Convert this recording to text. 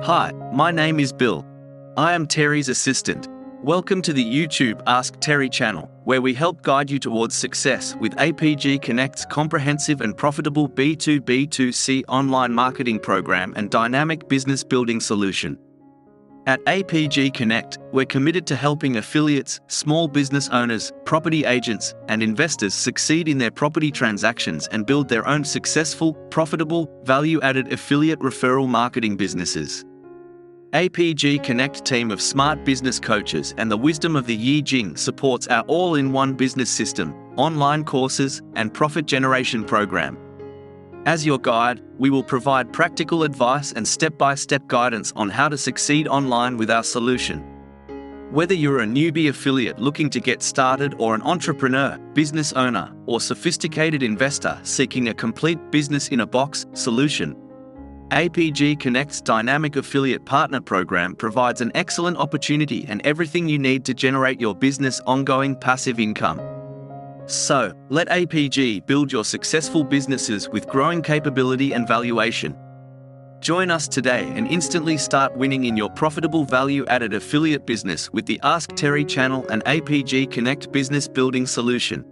Hi, my name is Bill. I am Terry's assistant. Welcome to the YouTube Ask Terry channel, where we help guide you towards success with APG Connect's comprehensive and profitable B2B2C online marketing program and dynamic business building solution. At APG Connect, we're committed to helping affiliates, small business owners, property agents, and investors succeed in their property transactions and build their own successful, profitable, value-added affiliate referral marketing businesses. APG Connect team of smart business coaches and the wisdom of the I-Ching supports our all-in-one business system, online courses, and profit generation program. As your guide, we will provide practical advice and step-by-step guidance on how to succeed online with our solution. Whether you're a newbie affiliate looking to get started or an entrepreneur, business owner, or sophisticated investor seeking a complete business-in-a-box solution, APG Connect's Dynamic Affiliate Partner Program provides an excellent opportunity and everything you need to generate your business ongoing passive income. So, let APG build your successful businesses with growing capability and valuation. Join us today and instantly start winning in your profitable value-added affiliate business with the Ask Terry channel and APG Connect business building solution.